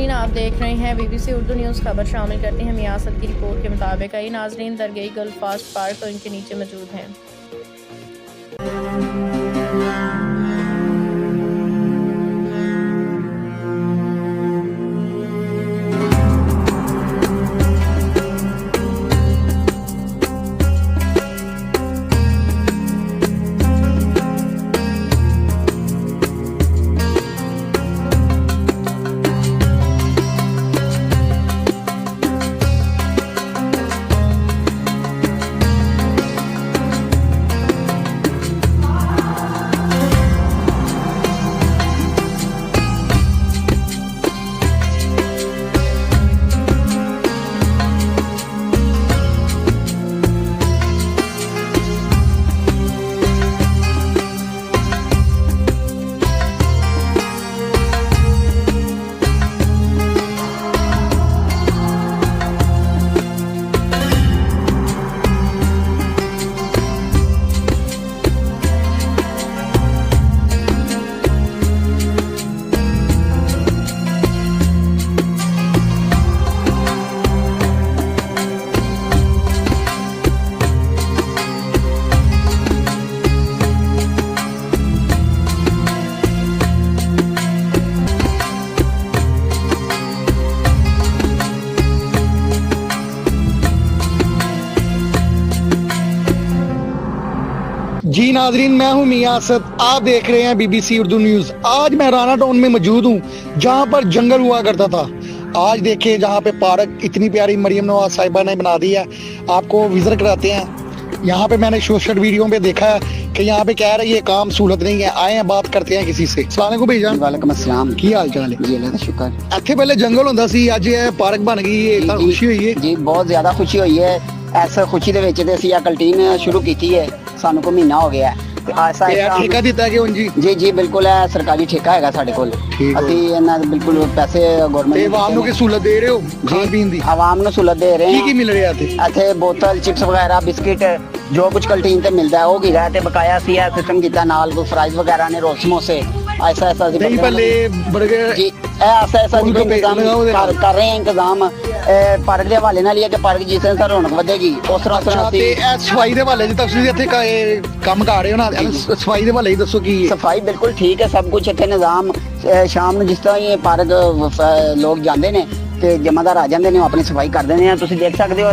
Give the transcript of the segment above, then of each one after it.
नाजरीन, आप देख रहे हैं BBC उर्दू न्यूज़। खबर शामिल करते हैं मियासत की रिपोर्ट के मुताबिक कई नाजरीन दरगाह गल्फ फास्ट पार्क और इनके नीचे मौजूद हैं। जी नाजरीन, मैं हूं मियासत, आप देख रहे हैं BBC उर्दू न्यूज़। आज मैं राना टाउन में मौजूद हूं जहां पर जंगल हुआ करता था। आज देखिए जहां पे पार्क इतनी प्यारी मरियम नवाज साहिबा ने बना दी है। आपको विजिट कराते हैं। यहाँ पे मैंने सोशल वीडियो पे देखा है कि यहाँ पे कह रहे ये काम सहूलत नहीं है। आए हैं बात करते हैं किसी से। अस्सलाम वालेकुम भाईजान। वालेकुम अस्सलाम। की हाल चाल है? जी अल्लाह का शुक्र। ਇੱਥੇ ਪਹਿਲੇ ਜੰਗਲ ਹੁੰਦਾ ਸੀ, ਅੱਜ ਇਹ ਪਾਰਕ ਬਣ ਗਈ ਹੈ। ਤਾਂ ਖੁਸ਼ੀ ਹੋਈ ਹੈ ਜੀ, ਬਹੁਤ ਜ਼ਿਆਦਾ ਖੁਸ਼ੀ ਹੋਈ ਹੈ। ਇਸ ਖੁਸ਼ੀ ਦੇ ਵਿੱਚ ਤੇ ਅਸੀਂ ਆ ਕੰਟੀਨ ਸ਼ੁਰੂ ਕੀਤੀ ਹੈ। ਸਾਨੂੰ ਕੋ ਮਹੀਨਾ ਹੋ ਗਿਆ ਤੇ ਆਸਾ ਇਹ ਠੇਕਾ ਦਿੱਤਾ ਕਿ ਹੁਣ ਜੀ? ਜੀ ਜੀ ਬਿਲकुल ਹੈ, ਸਰਕਾਰੀ ਠੇਕਾ ਹੈਗਾ ਸਾਡੇ ਕੋਲ। ਅਸੀਂ ਇਹਨਾਂ ਦੇ ਬਿਲकुल ਪੈਸੇ ਗਵਰਨਮੈਂਟ ਤੇ ਆਵਾਮ ਨੂੰ ਕੀ ਸਹੂਲਤ ਦੇ ਰਹੇ ਹੋ ਖਾਣ ਪੀਣ ਦੀ? ਆਵਾਮ ਨੂੰ ਸਹੂਲਤ ਦੇ ਰਹੇ ਹਾਂ। ਕੀ ਮਿਲ ਰਿਹਾ ਇੱਥੇ? ਇੱਥੇ ਬੋਤਲ, ਚਿਪਸ ਵਗੈਰਾ, ਬਿਸਕਿਟ ਜੋ ਕੁਝ ਕੰਟੀਨ ਤੇ ਮਿਲਦਾ ਹੈ ਉਹ ਗਿਰਾ ਤੇ ਬਕਾਇਆ ਸੀ ਇਹ ਸਿਸਟਮ ਕੀਤਾ। ਨਾਲ ਕੋਈ ਫਰਾਈਜ਼ ਵਗੈਰਾ ਨੇ, ਰੋਲ ਸਮੋਸੇ, ऐसा ऐसा दही भल्ले, बर्गर जी ऐसा ऐसा उनको इंतजाम कर रहे हैं। इंतजाम पार्क ਦੇ ਹਵਾਲੇ ਨਾਲ ਹੀ ਹੈ ਕਿ ਪਾਰਕ ਜਿਸ ਤਰ੍ਹਾਂ ਰੌਣਕ ਵਧੇਗੀ ਉਸ ਤਰ੍ਹਾਂ ਤੇ ਇਹ ਸਫਾਈ ਦੇ ਹਵਾਲੇ ਜੀ ਤੁਸੀਂ ਇੱਥੇ ਕੰਮ ਕਰ ਰਹੇ ਹੋ ਨਾ, ਸਫਾਈ ਦੇ ਹਵਾਲੇ ਹੀ ਦੱਸੋ ਕੀ ਹੈ? ਸਫਾਈ ਬਿਲਕੁਲ ਠੀਕ ਹੈ, ਸਭ ਕੁਝ ਇੱਥੇ ਨਿਜ਼ਾਮ। ਸ਼ਾਮ ਨੂੰ ਜਿਸ ਤਰ੍ਹਾਂ ਇਹ ਪਾਰਕ ਲੋਕ ਜਾਂਦੇ ਨੇ ਤੇ ਜਮਾਦਾਰ ਆ ਜਾਂਦੇ ਨੇ, ਉਹ ਆਪਣੀ ਸਫਾਈ ਕਰਦੇ ਨੇ। ਤੁਸੀਂ ਦੇਖ ਸਕਦੇ ਹੋ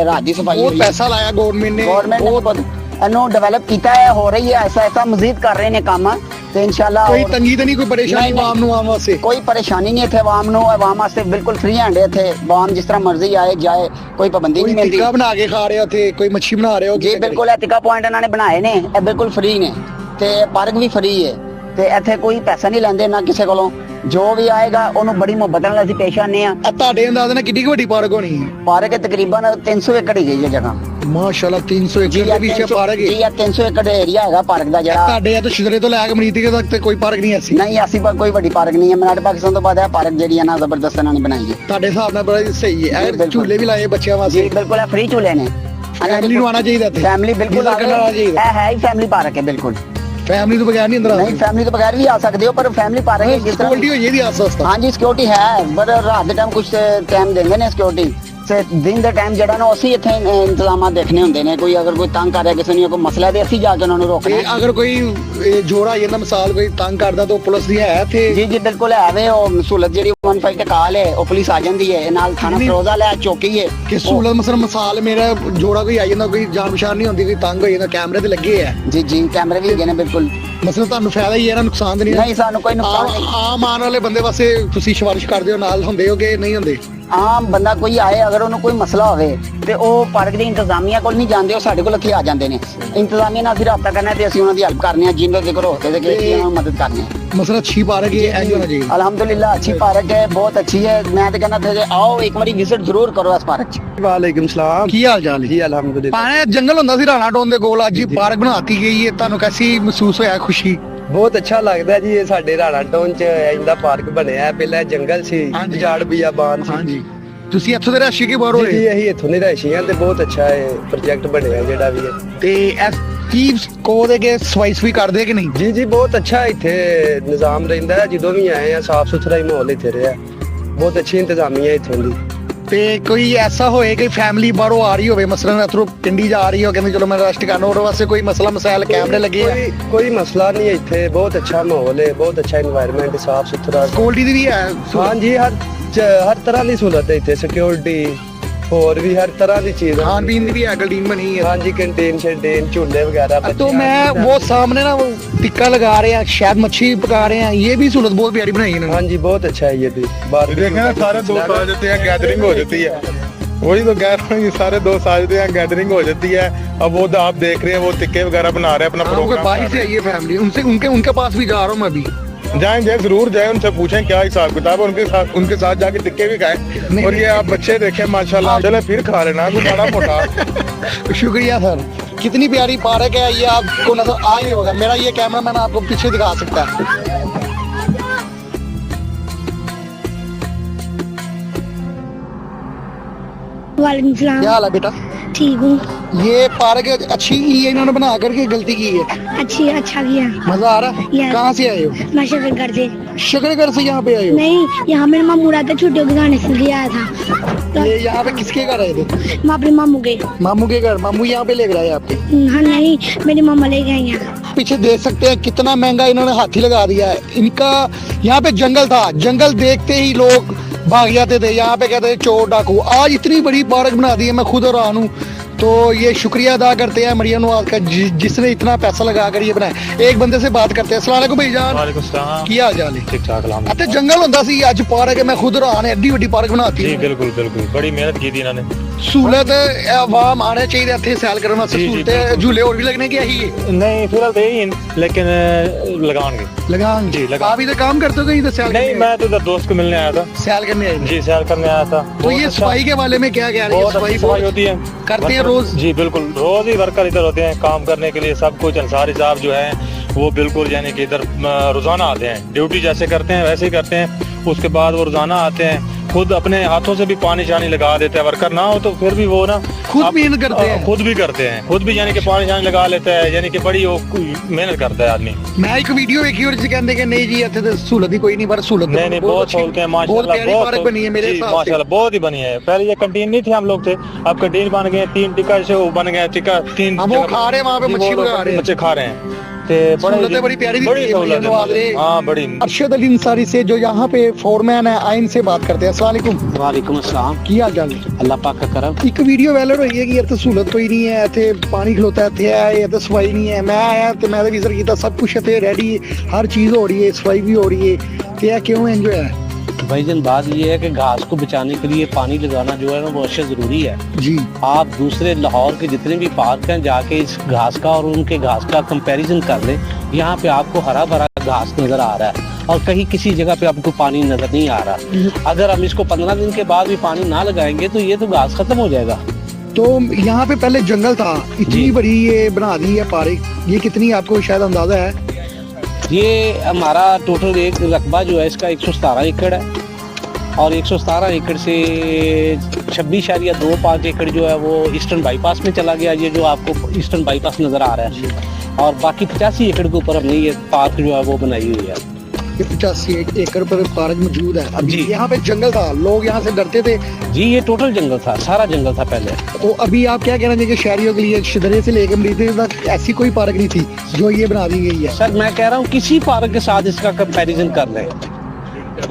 ਰਾਤ ਦੀ ਸਫਾਈ ਬਹੁਤ ਪੈਸਾ ਲਾਇਆ ਗਵਰਨਮੈਂਟ ਨੇ ਇਹਨੂੰ ਡਿਵੈਲਪ ਕੀਤਾ ਹੈ। ਹੋ ਰਹੀ ਹੈ ਐਸਾ ਐਸਾ ਮਜ਼ੀਦ ਕਰ ਰਹੇ ਨੇ ਕੰਮ ਤੇ ਇਨਸ਼ਾਅੱਲਾ। ਕੋਈ ਤੰਗੀ ਤਾਂ ਨਹੀਂ, ਕੋਈ ਪਰੇਸ਼ਾਨੀ ਆਵਾਮ ਨੂੰ ਆਉਣ ਵਾਸਤੇ? ਕੋਈ ਪਰੇਸ਼ਾਨੀ ਨਹੀਂ ਇੱਥੇ ਆਵਾਮ ਨੂੰ। ਆਵਾਮ ਵਾਸਤੇ ਬਿਲਕੁਲ ਫ੍ਰੀ ਹੈਂਡ ਹੈ ਇੱਥੇ। ਆਵਾਮ ਜਿਸ ਤਰ੍ਹਾਂ ਮਰਜ਼ੀ ਆਏ ਜਾਏ, ਕੋਈ ਪਾਬੰਦੀ ਨਹੀਂ ਮਿਲਦੀ। ਟਿੱਕਾ ਬਣਾ ਕੇ ਖਾ ਰਹੇ ਹੋ ਇੱਥੇ, ਕੋਈ ਮੱਛੀ ਬਣਾ ਰਹੇ ਹੋ? ਜੀ ਬਿਲकुल, ਇਹ ਟਿੱਕਾ ਪੁਆਇੰਟ ਇਹਨਾਂ ਨੇ ਬਣਾਏ ਨੇ, ਇਹ ਬਿਲकुल ਫ੍ਰੀ ਨੇ ਤੇ ਪਾਰਕ ਵੀ ਫ੍ਰੀ ਹੈ ਤੇ ਇੱਥੇ ਕੋਈ ਪੈਸਾ ਨਹੀਂ ਲੈਂਦੇ ਨਾ ਕਿਸੇ ਕੋਲੋਂ। ਜੋ ਵੀ ਆਏਗਾ ਉਹਨੂੰ ਬੜੀ ਮੁਹੱਬਤ ਨਾਲ ਅਸੀਂ ਪੇਸ਼ ਆਨੇ ਆ। ਤੁਹਾਡੇ ਅੰਦਾਜ਼ ਨਾਲ ਕਿੰਨੀ ਵੱਡੀ ਪਾਰਕ ਹੋਣੀ ਹੈ? ਪਾਰਕ ਤਕਰੀਬਨ 300 ਏਕੜ ਹੀ ਗਈ ਹੈ ਜਗ੍ਹਾ। ਮਾਸ਼ਾਅੱਲਾ 300 ਏਕੜ ਦੇ ਵਿੱਚ ਪਾਰਕ ਹੈ? ਜੀ ਇਹ 300 ਏਕੜ ਏਰੀਆ ਹੈਗਾ ਪਾਰਕ ਦਾ ਜਿਹੜਾ। ਤੁਹਾਡੇ ਆ ਤਾਂ ਸ਼ਿਦਰੇ ਤੋਂ ਲੈ ਕੇ ਮਨੀਤੀਕੇ ਤੱਕ ਤੇ ਕੋਈ ਪਾਰਕ ਨਹੀਂ ਐਸੀ? ਨਹੀਂ, ਐਸੀ ਕੋਈ ਵੱਡੀ ਪਾਰਕ ਨਹੀਂ ਹੈ। ਮਨਾਟ ਪਾਕਿਸਤਾਨ ਤੋਂ ਬਾਅਦ ਇਹ ਪਾਰਕ ਜਿਹੜੀ ਹੈ ਨਾ ਜ਼ਬਰਦਸਤ ਇਹਨਾਂ ਨੇ ਬਣਾਈ ਹੈ। ਤੁਹਾਡੇ ਹਿਸਾਬ ਨਾਲ ਬੜਾ ਸਹੀ ਹੈ। ਇਹ ਝੂਲੇ ਵੀ ਲਾਏ ਬੱਚਿਆਂ ਵਾਸਤੇ? ਜੀ ਬਿਲकुल, ਇਹ ਫ੍ਰੀ ਝੂਲੇ ਨੇ। ਫੈਮਿਲੀ ਨੂੰ ਆਣਾ ਚਾਹੀਦਾ ਇੱਥੇ? ਫੈਮਿਲੀ ਬਿਲकुल ਇਹ ਹੈ ਹੀ ਫੈਮਿਲੀ ਪਾਰਕ ਹੈ ਬਿਲकुल। ਫੈਮਿਲੀ ਤੋਂ ਬਗੈਰ ਨਹੀਂ ਅੰਦਰ ਨਹੀਂ, ਫੈਮਿਲੀ ਤੋਂ ਬਗੈਰ ਵੀ ਆ ਸਕਦੇ ਹੋ, ਪਰ ਫੈਮਿਲੀ ਪਾਰਕ ਹੈ ਜਿਸ ਤਰ੍ਹਾਂ ਸਿਕਿਉਰਿਟੀ ਹੋਈ ਇਹਦੀ ਆਸ-ਪਾਸ? ਹਾਂਜੀ ਸਿਕਿਉਰਿਟੀ ਹੈ, ਪਰ ਰਾਤ ਦੇ ਟਾਈਮ ਕੁਝ ਟਾਈਮ ਦਿੰਦੇ ਨੇ ਸਿਕਿਉਰਿਟੀ ਤੇ ਦਿਨ ਦੇ ਟਾਈਮ ਜਿਹੜਾ ਨਾ ਅਸੀਂ ਇੱਥੇ ਇੰਤਜ਼ਾਮਾਤ ਦੇਖਣੇ ਹੁੰਦੇ ਨੇ। ਕੋਈ ਅਗਰ ਕੋਈ ਤੰਗ ਕਰ ਰਿਹਾ ਕਿਸੇ ਨੂੰ, ਕੋਈ ਮਸਲਾ ਤੇ ਅਸੀਂ ਜਾ ਕੇ ਉਹਨਾਂ ਨੂੰ ਰੋਕਣਾ। ਤੇ ਅਗਰ ਕੋਈ ਜੋੜਾ ਇਹਨਾਂ ਮਿਸਾਲ ਕੋਈ ਤੰਗ ਕਰਦਾ ਤਾਂ ਪੁਲਿਸ ਦੀ ਹੈ ਇੱਥੇ? ਜੀ ਜੀ ਬਿਲकुल ਹੈ ਵੇ। ਉਹ ਸਹੂਲਤ ਜਿਹੜੀ 15 ਤੇ ਕਾਲ ਹੈ, ਉਹ ਪੁਲਿਸ ਆ ਜਾਂਦੀ ਹੈ। ਨਾਲ ਥਾਣਾ ਫਿਰੋਜ਼ਾ ਲੈ ਚੌਕੀ ਹੈ ਕਿ ਸਹੂਲਤ ਮਿਸਾਲ ਮੇਰਾ ਜੋੜਾ ਕੋਈ ਆ ਜਾਂਦਾ, ਕੋਈ ਜਾਨ ਪਛਾਣ ਨਹੀਂ ਹੁੰਦੀ, ਕੋਈ ਤੰਗ ਹੋ ਜਾਂਦਾ, ਕੈਮਰੇ ਤੇ ਲੱਗੇ ਆ? ਜੀ ਜੀ ਕੈਮਰੇ ਵੀ ਹੈਗੇ ਨੇ ਬਿਲकुल। ਮਸਲਾ ਤੁਹਾਨੂੰ ਫਾਇਦਾ ਹੀ ਹੈ ਨਾ, ਨੁਕਸਾਨ ਤਾਂ ਨਹੀਂ? ਨਹੀਂ, ਸਾਨੂੰ ਕੋਈ ਨੁਕਸਾਨ ਨਹੀਂ। ਆਮ ਆਉਣ ਵਾਲੇ ਬੰਦੇ ਵਾਸਤੇ ਤੁਸੀਂ ਸਿਫਾਰਿਸ਼ ਕਰਦੇ ਹੋ, ਨਾਲ ਹੁੰਦੇ ਹੋ ਕਿ ਨਹੀਂ ਹੁੰਦੇ? ਆਮ ਬੰਦਾ ਕੋਈ ਆਏ, ਅਗਰ ਉਹਨੂੰ ਕੋਈ ਮਸਲਾ ਹੋਵੇ ਤੇ ਉਹ ਪਾਰਕ ਦੀ ਇੰਤਜ਼ਾਮੀਆ ਕੋਲ ਨਹੀਂ ਜਾਂਦੇ, ਉਹ ਸਾਡੇ ਕੋਲ ਇੱਥੇ ਆ ਜਾਂਦੇ ਨੇ। ਇੰਤਜ਼ਾਮੀਆ ਨਾਲ ਅਸੀਂ ਰਾਬਤਾ ਕਰਨਾ ਤੇ ਅਸੀਂ ਉਹਨਾਂ ਦੀ ਹੈਲਪ ਕਰਨੀ ਹੈ, ਜਿੰਨਾ ਜ਼ਿਕਰ ਹੋ ਸਕੇ ਕਿ ਅਸੀਂ ਉਹਨਾਂ ਨੂੰ ਮਦਦ ਕਰਨੀ ਹੈ। ਮਸਲਾ ਅੱਛੀ ਪਾਰਕ ਹੈ, ਇੰਜ ਹੋਣਾ ਚਾਹੀਦਾ। अल्हम्दुलिल्लाह अच्छी पार्क है, बहुत अच्छी है। मैं तो कहना था आओ एक बार विजिट जरूर करो इस पार्क च। वालेकुम सलाम। ਕੀ ਹਾਲ ਚਾਲ जी ਹੈ? अल्हम्दुलिल्लाह। ਪਾਣੇ ਜੰਗਲ ਹੁੰਦਾ ਸੀ ਰਾਣਾ ਟਾਊਨ ਦੇ ਕੋਲ, ਅੱਜ ਪਾਰਕ ਬਣਾਤੀ ਗਈ ਹੈ। ਤੁਹਾਨੂੰ ਕੈਸੀ ਮਹਿਸੂਸ ਹੋਇਆ? ਖੁਸ਼ੀ? ਬਹੁਤ ਅੱਛਾ ਲੱਗਦਾ ਜੀ। ਇਹ ਸਾਡੇ ਰਾਣਾ ਟਾਊਨ ਚ ਇੰਦਾ ਪਾਰਕ ਬਣਿਆ ਹੈ। ਪਹਿਲਾਂ ਜੰਗਲ ਸੀ, ਹਾਂਜੀ। ਝਾੜ ਬਿਆਬਾਨ ਸੀ। ਹਾਂਜੀ, ਤੁਸੀਂ ਇੱਥੋਂ ਦੇ ਰਹਿਸ਼ੀ ਕੇ ਬਾਹਰ ਜੀ ਹੋਏ? ਅਸੀਂ ਇੱਥੋਂ ਦੇ ਰਹਿਸ਼ੀ ਹਾਂ ਤੇ ਬਹੁਤ ਅੱਛਾ ਇਹ ਪ੍ਰੋਜੈਕਟ ਬਣਿਆ ਜਿਹੜਾ ਵੀ ਹੈ। ਤੇ ਕੀ ਕੋ ਦੇ ਕੇ ਸਫਾਈ ਵੀ ਕਰਦੇ ਕਿ ਨਹੀਂ? ਜੀ ਜੀ ਬਹੁਤ ਅੱਛਾ ਇੱਥੇ ਨਿਜ਼ਾਮ ਰਹਿੰਦਾ ਹੈ। ਜਦੋਂ ਵੀ ਆਏ ਆ ਸਾਫ ਸੁਥਰਾ ਹੀ ਮਾਹੌਲ ਇੱਥੇ ਰਿਹਾ। ਬਹੁਤ ਅੱਛੀ ਇੰਤਜ਼ਾਮੀਆ ਇੱਥੋਂ ਦੀ। ਤੇ ਕੋਈ ਐਸਾ ਹੋਏ ਕਿ ਫੈਮਿਲੀ ਬਾਹਰੋਂ ਆ ਰਹੀ ਹੋਵੇ, ਮਸलन ਇਧਰੋਂ ਪਿੰਡੀ ਜਾ ਰਹੀ ਹੋ, ਕਹਿੰਦੇ ਚਲੋ ਮੈਂ ਰੈਸਟ ਕਰਨਾ, ਉਹਦੇ ਵਾਸਤੇ ਕੋਈ ਮਸਲਾ ਮਸਾਇਲ ਕੈਮਰੇ ਲੱਗੇ ਆ? ਕੋਈ ਮਸਲਾ ਨਹੀਂ ਹੈ ਇੱਥੇ, ਬਹੁਤ ਅੱਛਾ ਮਾਹੌਲ ਹੈ, ਬਹੁਤ ਅੱਛਾ এনवायरमेंट, ਸਾਫ ਸੁਥਰਾ। ਸਿਕਿਉਰਿਟੀ ਦੀ ਵੀ ਹੈ? ਹਾਂਜੀ, ਹਰ ਤਰ੍ਹਾਂ ਦੀ ਸਹੂਲਤ ਹੈ ਇੱਥੇ, ਸਿਕਿਉਰਿਟੀ ਹੋਰ ਵੀ हर तरह की चीज है। खान पीन की भी है, कैंटीन बनी है? हाँ जी, कैंटीन शैंटीन झूले वगैरह। तो मैं वो सामने ना वो टिक्का लगा रहे हैं, शायद मच्छी पका रहे हैं, ये भी सहूलत बहुत प्यारी बनाई है इन्होंने। हाँ जी, बहुत अच्छा है ये भी। देखें ना, सारे दोस्त आ जाते हैं, गैदरिंग हो जाती है। वही तो कह रहा हूँ, ये सारे दोस्त आ जाते हैं, गैदरिंग हो जाती है। अब वो तो आप देख रहे हैं, वो टिक्के वगैरह बना रहे हैं अपना प्रोग्राम। बाहर से आई है फैमिली, उनसे उनके पास भी जा रहा हूँ मैं अभी। जाएंगे जरूर जाए, उनसे पूछें क्या हिसाब किताब है, उनके साथ जाके टिक्के भी खाएं। और ये आप बच्चे देखें माशाल्लाह, चले फिर खा लेना कुछ बड़ा मोटा। शुक्रिया सर, कितनी प्यारी पार्क है ये, आपको नजर आ ही होगा। मेरा ये कैमरा मैन आपको पीछे दिखा सकता है। वालेकुम सलाम। क्या हाल है बेटा? ठीक हूँ। ये पार्क अच्छी की है इन्होंने बना करके, गलती की है? अच्छा किया। मजा आ रहा है? Yes। कहाँ से आए हो? मैं शकरगढ़ से। शकरगढ़ से यहाँ पे आए हो? नहीं, यहाँ मेरे मामू रहते, छुट्टियों के गाने से लिए आया था। ये यहाँ पे किसके घर आए थे? मैं अपने मामू के। मामू के घर? मामू यहाँ पे लेकर आए आपके? हाँ नहीं, मेरी मामा ले गए यहाँ। पीछे देख सकते हैं कितना महंगा इन्होंने हाथी लगा दिया है। इनका यहाँ पे जंगल था, जंगल देखते ही लोग भाग जाते थे, यहाँ पे कहते थे चोर डाकू। आज इतनी बड़ी पार्क बना दी है, मैं खुद हैरान हूँ। तो ये शुक्रिया अदा करते हैं मरियम नवाज का, जिसने इतना पैसा लगा कर ये बनाया। एक बंदे से बात करते हैं। अस्सलाम वालेकुम भाईजान। वालेकुम सलाम। की हाल चाल है? ठीक ठाक अलहमदुलिल्लाह। अच्छा, जंगल होता सी, अज पार्क है, मैं खुद हैरान है, एडी बड़ी पार्क बनाती जी है। बिल्कुल बिल्कुल, बड़ी मेहनत की थी इन्होंने। सहूलत आवाम आने चाहिए इतने सैल करने वास्ते, जी, जी, सहूलतें बिल्कुल। झूले और भी लगने की है? नहीं फिलहाल तो यही, लेकिन लगाएंगे लगान जी, लगान। आप इधर काम करते हो कि इधर सैल नहीं, करने मैं तो इधर दोस्त को मिलने आया था। सैल करने आए थे? जी, सैर करने आया था। तो बहुत ये अच्छा- सफाई के बारे में क्या कह रहे हैं? बहुत अच्छी सफाई होती है, करते हैं वर्कर- रोज? जी बिल्कुल, रोज ही वर्कर इधर होते हैं काम करने के लिए। सब कुछ अंसारी साहब जो है वो बिल्कुल यानी कि इधर रोजाना आते हैं, ड्यूटी जैसे करते हैं वैसे ही करते हैं। उसके बाद वो रोजाना आते हैं, खुद अपने हाथों से भी पानी शानी लगा देते हैं। वर्कर ना हो तो फिर भी वो ना खुद मेहनत करते हैं? खुद भी करते हैं, खुद भी यानी कि पानी शानी लगा लेता है, यानी कि बड़ी वो मेहनत करता है आदमी। मैं एक वीडियो देखी और कहते कि नहीं जी इतने सहूलत ही कोई नहीं, पर सहूलत नहीं बहुत सहूलतें हैं बहुत माशाल्लाह, प्यारी पार्क बनी है मेरे जी, हिसाब से। माशाल्लाह बहुत ही बनी है। पहले ये कैंटीन नहीं थी, हम लोग थे, अब कैंटीन बन गए, 3 टिक्का से वो बन गया, टिक्का 3 हम वो खा रहे हैं वहाँ पे, जी, मच्छी वो पका रहे हैं। बच्चे खा रहे हैं। ते सहूलतें बड़ी प्यारी दी बड़ी थी ये सहूलत नवाज ने। है। हाँ बड़ी। अरशद अली अंसारी से जो यहाँ पे फोरमैन है, आइन से बात करते हैं। अस्सलाम वालेकुम। वालेकुम अस्सलाम। की हाल चाल है? अल्लाह पाक का करम। एक वीडियो वायरल हुई है कि इतने सहूलत कोई नहीं है, इतने पानी खलोता है, इतने सफाई नहीं है। मैं आया तो मैं विजिट किया, सब कुछ इतने रेडी, हर चीज हो रही है, सफाई भी हो रही है। क्या क्यों एंजॉय है? भाईजान बात ये है कि घास को बचाने के लिए पानी लगाना जो है ना वो अवश्य जरूरी है। जी, आप दूसरे लाहौर के जितने भी पार्क हैं जाके इस घास का और उनके घास का कंपैरिजन कर लें। यहाँ पे आपको हरा भरा घास नजर आ रहा है और कहीं किसी जगह पे आपको पानी नजर नहीं आ रहा। अगर हम इसको 15 दिन के बाद भी पानी ना लगाएंगे तो ये तो घास खत्म हो जाएगा। तो यहाँ पे पहले जंगल था, इतनी जी। बड़ी ये बना दी है पार्क, ये कितनी आपको शायद अंदाजा है? ये हमारा टोटल एक रकबा जो है इसका 117 एकड़ है और 117 एकड़ से 26.25 एकड़ जो है वो ईस्टर्न बाईपास में चला गया, ये जो आपको ईस्टर्न बाईपास नजर आ रहा है। और बाकी 85 एकड़ के ऊपर हमने ये पार्क जो है वो बनाई हुई है। ये 85 एकड़ पर पार्क मौजूद है। अभी जी। यहाँ पे जंगल था, लोग यहाँ से डरते थे। जी ये टोटल जंगल था, सारा जंगल था पहले। तो अभी आप क्या कहना चाहिए शहरियों के लिए, शिदरे से लेकर मरीदे तक ऐसी कोई पार्क नहीं थी जो ये बना दी गई है? सर मैं कह रहा हूँ किसी पार्क के साथ इसका कंपैरिजन कर लें।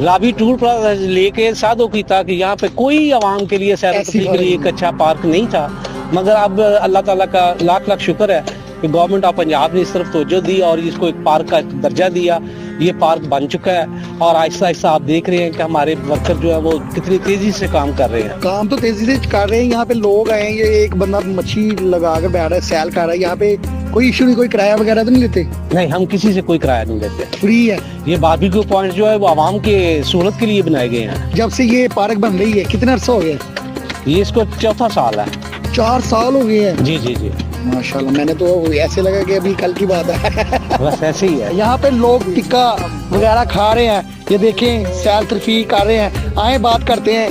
लाभी टूर पर लेके साधो की था कि यहाँ पे कोई आवाम के लिए सैर ऐसी तफरीह के लिए एक अच्छा पार्क नहीं था। मगर अब अल्लाह ताला का लाख लाख शुक्र है कि गवर्नमेंट ऑफ पंजाब ने इस तरफ तवज्जो दी और इसको एक पार्क का दर्जा दिया। ये पार्क बन चुका है और आहिस्ता आहिस्ता आप देख रहे हैं कि हमारे वर्कर जो है वो कितनी तेजी से काम कर रहे हैं। काम तो तेजी से कर रहे हैं। यहाँ पे लोग आए, ये एक बंदा मच्छी लगा कर बैठ रहा है, सैल कर रहा है। यहाँ पे कोई इशू नहीं, कोई किराया वगैरह तो नहीं लेते? नहीं, हम किसी से कोई किराया नहीं लेते। फ्री है। ये बारबेक्यू पॉइंट जो है वो आवाम के सहूलत के लिए बनाए गए हैं। जब से ये पार्क बन रही है कितना अर्सा हो गया? ये इसको 4था साल है। 4 साल हो गए हैं? जी जी जी, माशाल्लाह, मैंने तो ऐसे लगा कि अभी कल की बात है। बस ऐसे ही है। यहाँ पे लोग टिक्का वगैरह खा रहे हैं, ये देखें सैल तरफी कर रहे हैं। आए बात करते हैं।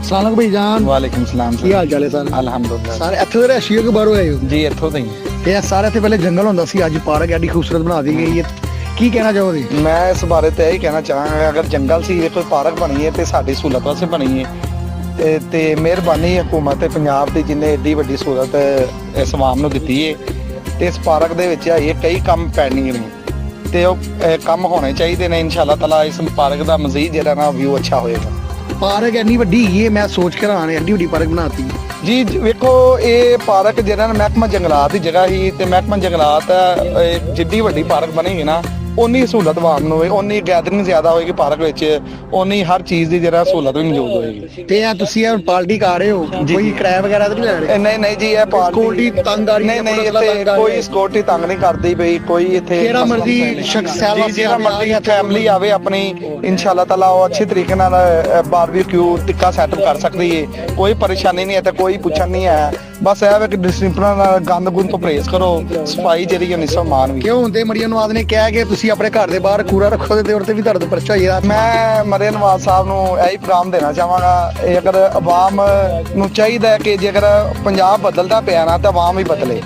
सलाम भाईजान। वालेकुम सलाम की हाल चाल है सर? अल्हम्दुलिल्लाह सारे इत्थे दे रशियो के बाहरों आए हो? जी इत्थों तो ही ये सारे थे पहले जंगल होंदा सी, अज पार्क एडी खूबसूरत बना दी गई है। ਕੀ ਕਹਿਣਾ ਚਾਹੋਗੇ? ਮੈਂ ਇਸ ਬਾਰੇ ਤੇ ਇਹ ਕਹਿਣਾ ਚਾਹਾਂਗਾ, ਅਗਰ ਜੰਗਲ ਸੀ ਕੋਈ ਪਾਰਕ ਬਣੀ ਹੈ ਤੇ ਸਾਡੀ ਸਹੂਲਤ ਵਾਸਤੇ ਬਣੀ ਹੈ ਤੇ ਮਿਹਰਬਾਨੀ ਹਕੂਮਤ ਪੰਜਾਬ ਦੀ ਜਿਹਨੇ ਏਡੀ ਵੱਡੀ ਸਹੂਲਤ ਇਸ ਆਵਾਮ ਨੂੰ ਦਿੱਤੀ ਹੈ ਤੇ ਇਸ ਪਾਰਕ ਦੇ ਵਿੱਚ ਆਈਏ ਕਈ ਕੰਮ ਪੈਂਡਿੰਗ ਨੇ ਤੇ ਉਹ ਕੰਮ ਹੋਣੇ ਚਾਹੀਦੇ ਨੇ। ਇਨਸ਼ਾਅੱਲਾ ਤਾਲਾ ਇਸ ਪਾਰਕ ਦਾ ਮਜ਼ੀਦ ਜਿਹੜਾ ਨਾ ਵਿਊ ਅੱਛਾ ਹੋਏਗਾ। ਪਾਰਕ ਇੰਨੀ ਵੱਡੀ ਹੈਗੀ ਹੈ, ਮੈਂ ਸੋਚ ਕੇ ਹੈਰਾਨ, ਐਡੀ ਵੱਡੀ ਪਾਰਕ ਬਣਾਤੀ। ਜੀ ਵੇਖੋ ਇਹ ਪਾਰਕ ਜਿਹੜਾ ਨਾ ਮਹਿਕਮਾ ਜੰਗਲਾਤ ਦੀ ਜਗ੍ਹਾ ਸੀ ਤੇ ਮਹਿਕਮਾ ਜੰਗਲਾਤ ਜਿੱਡੀ ਵੱਡੀ ਪਾਰਕ ਬਣੇਗੀ ਨਾ ਉਨੀ ਸਹੂਲਤ ਆਵਾਮ ਨੂੰ ਹੋਏ, ਉਨੀ ਗੈਦਰਿੰਗ ਜ਼ਿਆਦਾ ਹੋਏਗੀ ਪਾਰਕ ਵਿੱਚ, ਉਨੀ ਹਰ ਚੀਜ਼ ਦੀ ਜਿਹੜਾ ਸਹੂਲਤ ਵੀ ਮੌਜੂਦ ਹੋਏਗੀ। ਤੇ ਆ ਤੁਸੀਂ ਇਹ ਪਾਰਟੀ ਕਰ ਰਹੇ ਹੋ, ਕੋਈ ਕਿਰਾਇਆ ਵਗੈਰਾ ਤਾਂ ਨਹੀਂ ਲੈ ਰਹੇ? ਨਹੀਂ ਜੀ ਇਹ ਸਿਕਿਉਰਿਟੀ ਤੰਗ ਆ ਰਹੀ ਹੈ? ਨਹੀਂ ਇੱਥੇ ਕੋਈ ਸਿਕਿਉਰਿਟੀ ਤੰਗ ਨਹੀਂ ਕਰਦੀ ਪਈ ਕੋਈ ਇੱਥੇ। ਜਿਹੜਾ ਮਰਜ਼ੀ ਸ਼ਖਸ ਜਿਹੜਾ ਮਰਜ਼ੀ ਫੈਮਿਲੀ ਆਵੇ ਆਪਣੀ ਇਨਸ਼ਾਅੱਲਾ ਤਾਲਾ ਉਹ ਅੱਛੇ ਤਰੀਕੇ ਨਾਲ ਬਾਰਬੀਕਿਊ ਟਿੱਕਾ ਸੈਟਅਪ ਕਰ ਸਕਦੀ ਹੈ, ਕੋਈ ਪਰੇਸ਼ਾਨੀ ਨਹੀਂ ਹੈ ਤੇ ਕੋਈ ਪੁੱਛਣ ਨਹੀਂ ਹੈ। ਬਸ ਇਹ ਹੈ ਕਿ ਡਿਸਪਲਿਨ ਨਾਲ ਗੰਦ ਗੁੰਦ ਤੋਂ ਪਰਹੇਜ਼ ਕਰੋ, ਸਫਾਈ ਜਿਹੜੀ ਹੈ ਸਮਾਨ ਵੀ। ਕਿਉਂ ਹੁੰਦੇ ਮਰੀਮ ਨਵਾਜ਼ ਨੇ ਕਿਹਾ ਕਿ ਤੁਸੀਂ ਆਪਣੇ ਘਰ ਦੇ ਬਾਹਰ ਕੂੜਾ ਰੱਖੋ ਤੇ ਉਹਦੇ ਵੀ ਤੁਹਾਡੇ ਤੋਂ ਪਰਚਾ ਹੋਈਦਾ। ਮੈਂ ਮਰੀਮ ਨਵਾਜ਼ ਸਾਹਿਬ ਨੂੰ ਇਹੀ ਪੈਗਾਮ ਦੇਣਾ ਚਾਹਾਂਗਾ, ਇਹ ਅਗਰ ਆਵਾਮ ਨੂੰ ਚਾਹੀਦਾ ਹੈ ਕਿ ਜੇਕਰ ਪੰਜਾਬ ਬਦਲਦਾ ਪਿਆ ਨਾ ਤਾਂ ਆਵਾਮ ਹੀ ਬਦਲੇ।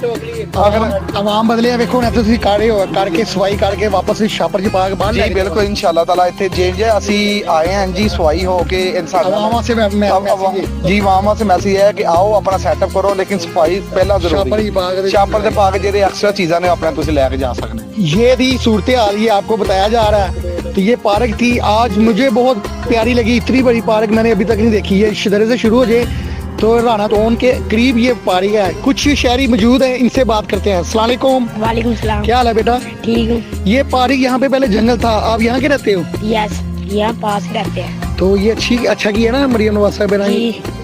ਅਗਰ ਆਵਾਮ ਬਦਲੇ, ਵੇਖੋ ਨਾ ਤੁਸੀਂ ਕਾੜੇ ਹੋ ਕਰਕੇ ਸਫਾਈ ਕਰਕੇ ਵਾਪਸ ਛਾਪਰ ਚ ਪਾ ਕੇ ਬਾਹਰ ਲੈ ਜੀ ਬਿਲਕੁਲ ਇਨਸ਼ਾਅੱਲਾ ਤਾਲਾ ਇੱਥੇ ਜੇ ਅਸੀਂ ਆਏ ਹਾਂ ਜੀ ਸਫਾਈ ਹੋ ਕੇ ਇਨਸਾਨ ਆਵਾਮ ਸੇ ਜੀ ਆਵਾਮ ਸੇ ਮੈਸੇਜ ਹੈ ਕਿ ਆਓ ਆਪਣਾ ਸੈਟਅਪ ਕਰੋ लेकिन सफाई पहला जरूरी है। छापर के पाग जेरे एक्स्ट्रा चीज़ां ने अपने तुझे लेके जा सकते हैं। ये थी सूरत हाल, ये आपको बताया जा रहा है। तो ये पार्क थी, आज मुझे बहुत प्यारी लगी। इतनी बड़ी पार्क मैंने अभी तक नहीं देखी है। इधर से शुरू हो जाए तो राना टोन के करीब ये पार्क है। कुछ शहरी मौजूद हैं, इनसे बात करते हैं। अस्सलाम वालेकुम। वालेकुम सलाम। क्या हाल है बेटा? ठीक हूँ। ये पार्क यहाँ पे पहले जंगल था, आप यहाँ के रहते हो? यस, यहाँ पास रहते हैं। तो ये अच्छा किया ना मरियम नवाज साहब ने।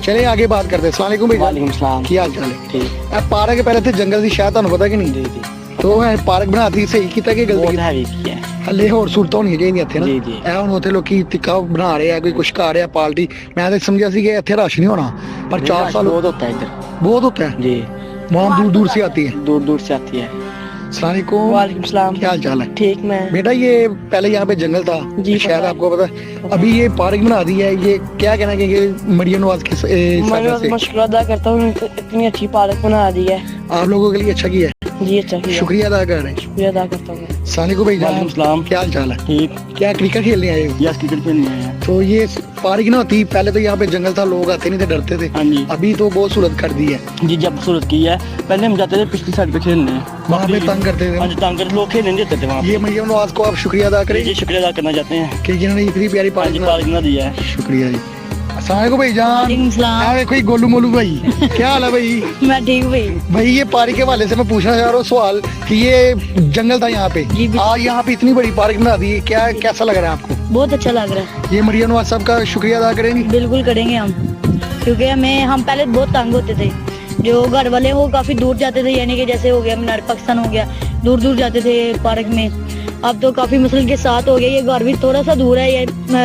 चले आगे बात करते हैं। अस्सलाम वालेकुम भैया। वालेकुम सलाम। क्या हाल चाल है? ठीक। पार्क पहले थे जंगल की, शायद ਤੁਹਾਨੂੰ ਪਤਾ ਕਿ ਨਹੀਂ? जी तो पार्क बनाती सही ਕੀਤਾ ਕਿ ਗਲਤੀ? बहुत हैवी किया है। ਹਲੇ ਹੋਰ ਸਹੂਲਤਾਂ ਹੋਣੀਆਂ ਚਾਹੀਦੀਆਂ ਇੱਥੇ ਨਾ। ਜੀ, ਜੀ। ਇਹ ਹੁਣ ਉੱਥੇ ਲੋਕੀ ਟਿੱਕਾ ਬਣਾ ਰਹੇ ਆ, ਕੋਈ ਕੁਛ ਕਰ ਰਿਹਾ ਪਾਰਟੀ। ਮੈਂ ਤਾਂ ਸਮਝਿਆ ਸੀ कि ਇੱਥੇ रश नहीं होना, पर 4 साल बहुत होता है इधर। बहुत होता है जी, वहाँ दूर दूर से आती है। दूर दूर से आती है। अस्सलाम वालेकुम। वालेकुम सलाम। क्या हाल चाल है? ठीक मैं। बेटा ये पहले यहाँ पे जंगल था जी, शायद पता आपको पता है। अभी ये पार्क बना दी है, ये क्या कहना है कि मरियम नवाज की मैं शुक्र अदा करता हूँ, इतनी अच्छी पार्क बना दी है। आप लोगों के लिए अच्छा किया है। जी अच्छा किया। शुक्रिया अदा कर रहे हैं। शुक्रिया अदा करता हूँ। अस्सलाम वालेकुम भाई सलाम। क्या हाल चाल है? ठीक। क्या क्रिकेट खेलने आए हो? यस क्रिकेट खेलने आए हैं। तो ये पार्क ना होती, पहले तो यहाँ पे जंगल था, लोग आते नहीं थे, डरते थे। हाँ जी। अभी तो बहुत सूरत कर दी है। जी जब सूरत की है, पहले हम जाते थे पिछली साइड पे खेलने, वहाँ पे तंग करते थे। आज तंग कर लोग खेलने नहीं देते थे वहाँ ये मरियम नवाज को आप शुक्रिया अदा करें जी शुक्रिया अदा करना चाहते हैं कि जिन्होंने इतनी प्यारी आज पार्क पार्क ना दिया है। शुक्रिया जी। अस्सलाम वालेकुम भाई जान। वालेकुम सलाम। कोई गोलू मोलू भाई क्या हाल है भाई? मैं ठीक हूँ भाई। भाई ये पार्क के हवाले से मैं पूछना चाह रहा हूँ सवाल कि ये जंगल था यहाँ पे, जी, आज यहाँ पे इतनी बड़ी पार्क बना दी, क्या कैसा लग रहा है आपको? बहुत अच्छा लग रहा है। ये मरियम नवाज साहब का शुक्रिया अदा करेंगे? बिल्कुल करेंगे हम, क्योंकि हम पहले बहुत तंग होते थे। जो घर वाले वो काफी दूर जाते थे, यानी कि जैसे हो गया मीनार पाकिस्तान हो गया, दूर दूर जाते थे पार्क में। अब तो काफी मसल के साथ हो गया, ये घर भी थोड़ा सा दूर है, ये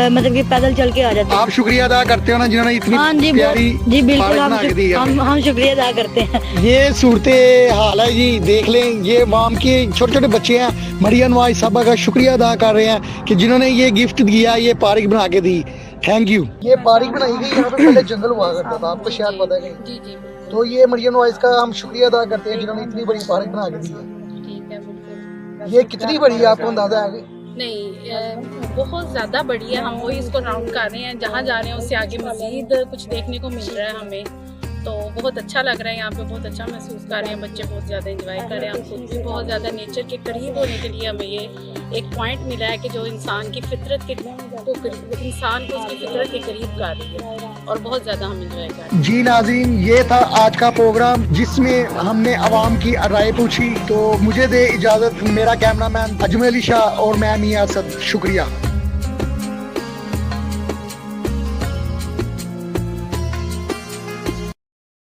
मतलब कि पैदल चल के आ जाते हैं। आप शुक्रिया अदा करते हो ना जिन्होंने इतनी हाँ जी प्यारी जी बिल्कुल पार्क हम बना के दी है हमें। हम शुक्रिया अदा करते हैं। ये सूरत हाल है जी, देख लें। ये वाम के छोटे छोटे बच्चे हैं, मरियम नवाज साहबा का शुक्रिया अदा कर रहे हैं कि जिन्होंने ये गिफ्ट दिया, ये पार्क बना के दी। Thank you. ये पार्क बनाई गई, यहाँ पे पहले जंगल हुआ करता था, आपको शायद पता है। जी जी तो ये मरियम नवाज का हम शुक्रिया अदा करते हैं जिन्होंने इतनी बड़ी पार्क बना के दी है। ठीक है बिल्कुल। ये कितनी बड़ी है आपको अंदाजा है? नहीं बहुत ज़्यादा बड़ी है, हम वही इसको राउंड कर रहे हैं, जहाँ जा रहे हैं उससे आगे मज़ीद कुछ देखने को मिल रहा है हमें, तो बहुत अच्छा लग रहा है। यहाँ पे बहुत अच्छा महसूस कर रहे हैं, बच्चे बहुत ज़्यादा एंजॉय कर रहे हैं, हम खुद भी बहुत ज़्यादा नेचर के करीब होने के लिए हमें ये एक पॉइंट मिला है कि जो इंसान की फितरत के इंसान को उसकी फितरत के करीब कर रही है, और बहुत ज़्यादा हम एंजॉय कर रहे हैं। जी नाज़रीन, ये था आज का प्रोग्राम जिसमें हमने आवाम की राय पूछी। तो मुझे दे इजाज़त मेरा कैमरामैन अजमल अली शाह और मैं मियां असद। शुक्रिया।